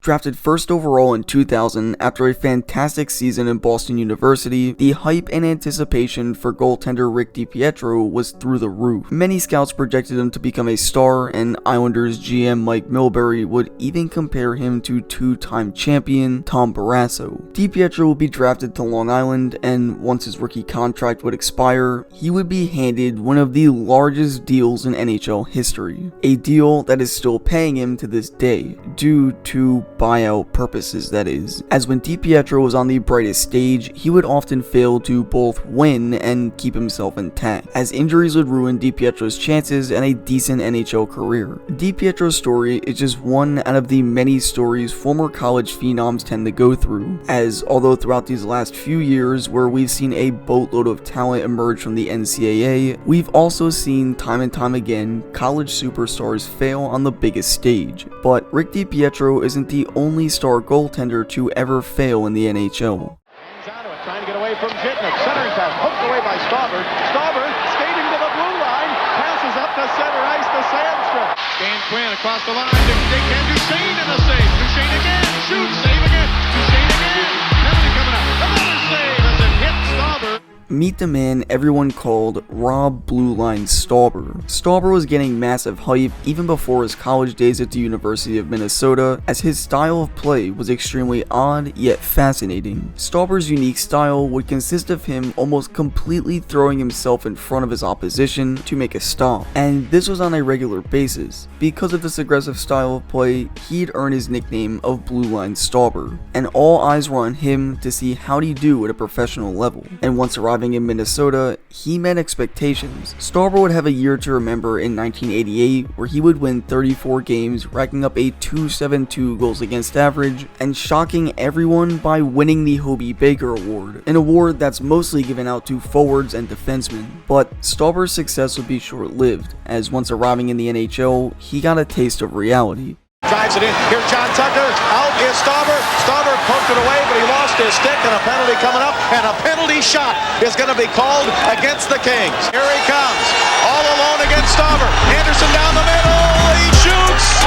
Drafted first overall in 2000 after a fantastic season in Boston University, the hype and anticipation for goaltender Rick Dipietro was through the roof. Many scouts projected him to become a star, and Islanders GM Mike Milbury would even compare him to two-time champion Tom Barrasso. Dipietro would be drafted to Long Island, and once his rookie contract would expire, he would be handed one of the largest deals in NHL history. A deal that is still paying him to this day, due to buyout purposes, that is, as when Dipietro was on the brightest stage, he would often fail to both win and keep himself intact, as injuries would ruin Dipietro's chances at a decent NHL career. Dipietro's story is just one out of the many stories former college phenoms tend to go through, as although throughout these last few years where we've seen a boatload of talent emerge from the NCAA, we've also seen time and time again college superstars fail on the biggest stage. But Rick Dipietro isn't the only star goaltender to ever fail in the NHL. Trying to get away from Jitnik. Centering pass, hooked away by Stauber. Stauber skating to the blue line. Passes up to center ice to Sandstrom. Dan Quinn across the line. Can Duchesne in the save. Duchesne again. Shoots. Save again. Duchesne again. Penalty coming up. Another save as it hits Stauber. Meet the man everyone called Rob Blue Line Stauber. Stauber was getting massive hype even before his college days at the University of Minnesota, as his style of play was extremely odd yet fascinating. Stauber's unique style would consist of him almost completely throwing himself in front of his opposition to make a stop, and this was on a regular basis. Because of this aggressive style of play, he'd earned his nickname of Blue Line Stauber, and all eyes were on him to see how'd he do at a professional level. And once arriving in Minnesota, he met expectations. Stauber would have a year to remember in 1988, where he would win 34 games, racking up a .272 goals against average, and shocking everyone by winning the Hobie Baker Award, an award that's mostly given out to forwards and defensemen. But Stauber's success would be short-lived, as once arriving in the NHL, he got a taste of reality. Drives it in. Here's John Tucker. Out is Stauber. Stauber poked it away, but he lost his stick, and a penalty coming up, and a penalty shot is going to be called against the Kings. Here he comes. All alone against Stauber. Anderson down the middle. He shoots.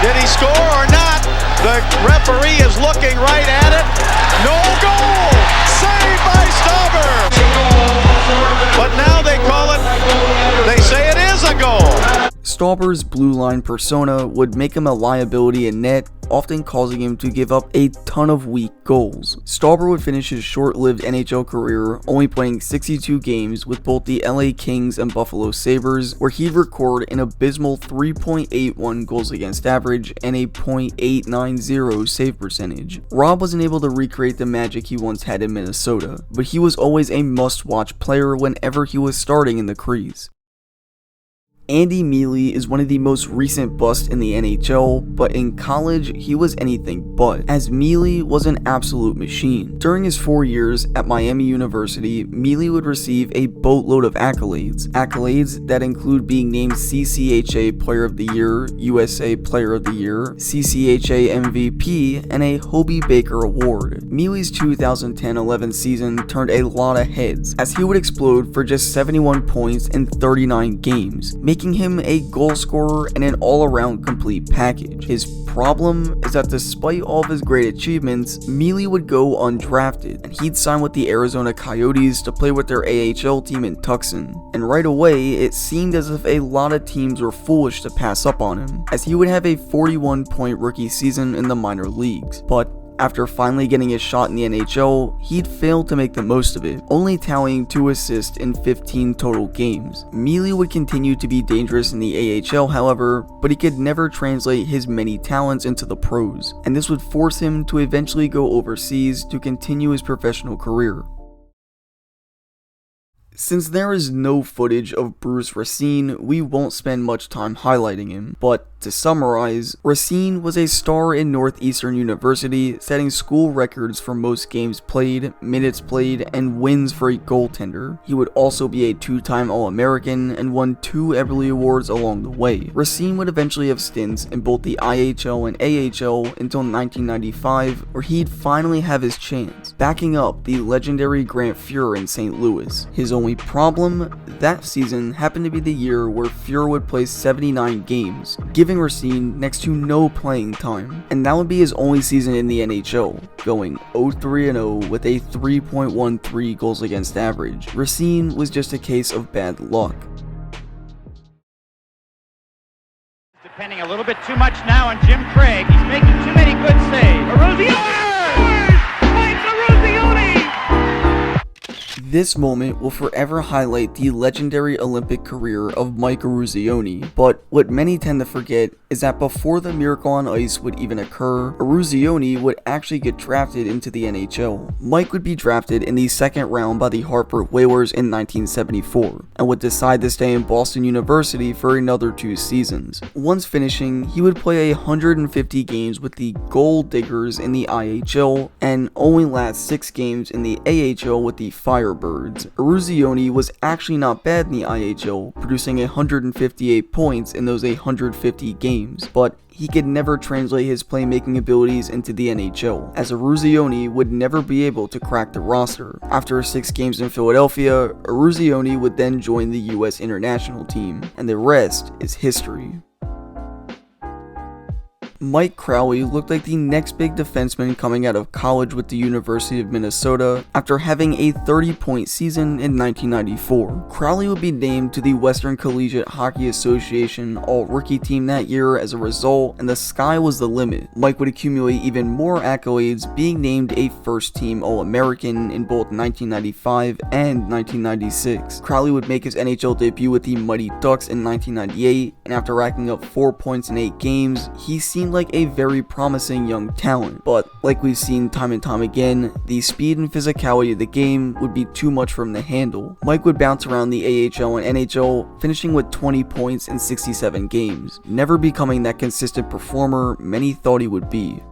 Did he score or not? The referee is looking right at it. No goal. Saved by Stauber. But now they call it, they say it is a goal. Stauber's blue line persona would make him a liability in net, often causing him to give up a ton of weak goals. Stauber would finish his short-lived NHL career only playing 62 games with both the LA Kings and Buffalo Sabres, where he'd record an abysmal 3.81 goals against average and a .890 save percentage. Rob wasn't able to recreate the magic he once had in Minnesota, but he was always a must-watch player whenever he was starting in the crease. Andy Mealy is one of the most recent busts in the NHL, but in college, he was anything but, as Mealy was an absolute machine. During his 4 years at Miami University, Mealy would receive a boatload of accolades that include being named CCHA Player of the Year, USA Player of the Year, CCHA MVP, and a Hobie Baker Award. Mealy's 2010-11 season turned a lot of heads, as he would explode for just 71 points in 39 games, making him a goal scorer and an all-around complete package. His problem is that despite all of his great achievements, Mealy would go undrafted, and he'd sign with the Arizona Coyotes to play with their AHL team in Tucson. And right away, it seemed as if a lot of teams were foolish to pass up on him, as he would have a 41-point rookie season in the minor leagues. But after finally getting his shot in the NHL, he'd failed to make the most of it, only tallying 2 assists in 15 total games. Mealy would continue to be dangerous in the AHL, however, but he could never translate his many talents into the pros, and this would force him to eventually go overseas to continue his professional career. Since there is no footage of Bruce Racine, we won't spend much time highlighting him, but to summarize, Racine was a star in Northeastern University, setting school records for most games played, minutes played, and wins for a goaltender. He would also be a 2-time All-American and won 2 Eberle Awards along the way. Racine would eventually have stints in both the IHL and AHL until 1995, where he'd finally have his chance, backing up the legendary Grant Fuhr in St. Louis. His only problem, that season happened to be the year where Fuhrer would play 79 games, giving Racine next to no playing time, and that would be his only season in the NHL, going 0-3-0 with a 3.13 goals against average. Racine was just a case of bad luck. Depending a little bit too much now on Jim Craig. He's making too many good saves. Eruzione! This moment will forever highlight the legendary Olympic career of Mike Eruzione, but what many tend to forget is that before the miracle on ice would even occur, Eruzione would actually get drafted into the NHL. Mike would be drafted in the second round by the Hartford Whalers in 1974, and would decide to stay in Boston University for another 2 seasons. Once finishing, he would play 150 games with the Gold Diggers in the IHL, and only last 6 games in the AHL with the Firebirds. Eruzione was actually not bad in the IHL, producing 158 points in those 150 games, but he could never translate his playmaking abilities into the NHL, as Eruzione would never be able to crack the roster. After 6 games in Philadelphia, Eruzione would then join the US international team, and the rest is history. Mike Crowley looked like the next big defenseman coming out of college with the University of Minnesota after having a 30-point season in 1994. Crowley would be named to the Western Collegiate Hockey Association All-Rookie team that year as a result, and the sky was the limit. Mike would accumulate even more accolades, being named a first-team All-American in both 1995 and 1996. Crowley would make his NHL debut with the Mighty Ducks in 1998, and after racking up 4 points in 8 games, he seemed like a very promising young talent, but like we've seen time and time again, the speed and physicality of the game would be too much for him to handle. Mike would bounce around the AHL and NHL, finishing with 20 points in 67 games, never becoming that consistent performer many thought he would be.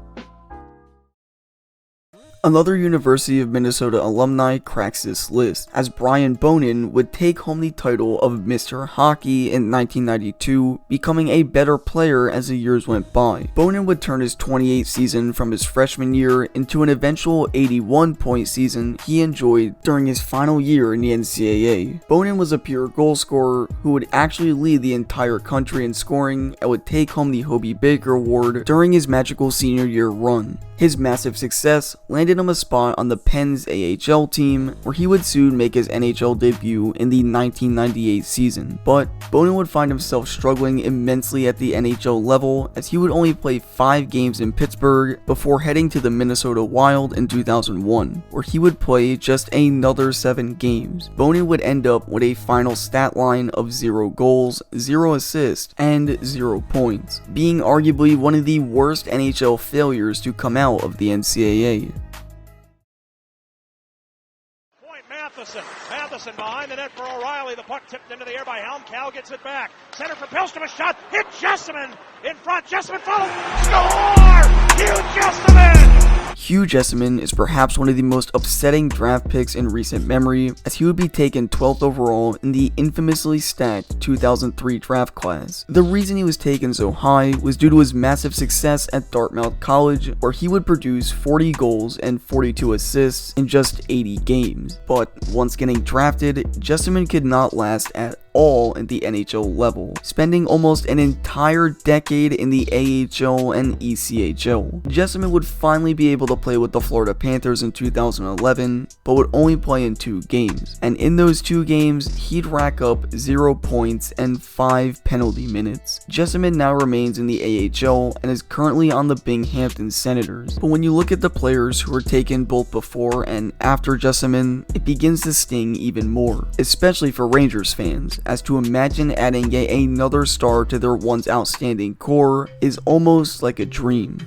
Another University of Minnesota alumni cracks this list, as Brian Bonan would take home the title of Mr. Hockey in 1992, becoming a better player as the years went by. Bonan would turn his 28th season from his freshman year into an eventual 81-point season he enjoyed during his final year in the NCAA. Bonan was a pure goal scorer who would actually lead the entire country in scoring and would take home the Hobie Baker Award during his magical senior year run. His massive success landed him a spot on the Pens AHL team, where he would soon make his NHL debut in the 1998 season. But Bonan would find himself struggling immensely at the NHL level, as he would only play 5 games in Pittsburgh before heading to the Minnesota Wild in 2001, where he would play just another 7 games. Bonan would end up with a final stat line of 0 goals, 0 assists, and 0 points, being arguably one of the worst NHL failures to come out of the NCAA. Matheson behind the net for O'Reilly. The puck tipped into the air by Helm. Cal gets it back. Center for Pilstrom, a shot. Hit Jessamine in front. Jessamine follows. Score! Hugh Jessamine! Hugh Jessamine is perhaps one of the most upsetting draft picks in recent memory, as he would be taken 12th overall in the infamously stacked 2003 draft class. The reason he was taken so high was due to his massive success at Dartmouth College, where he would produce 40 goals and 42 assists in just 80 games. But once getting drafted, Jessamine could not last at all at the NHL level, spending almost an entire decade in the AHL and ECHL. Jessamine would finally be able to play with the Florida Panthers in 2011, but would only play in 2 games, and in those 2 games, he'd rack up 0 points and 5 penalty minutes. Jessamine now remains in the AHL and is currently on the Binghamton Senators, but when you look at the players who were taken both before and after Jessamine, it begins to sting even more, especially for Rangers fans, as to imagine adding yet another star to their once outstanding core is almost like a dream.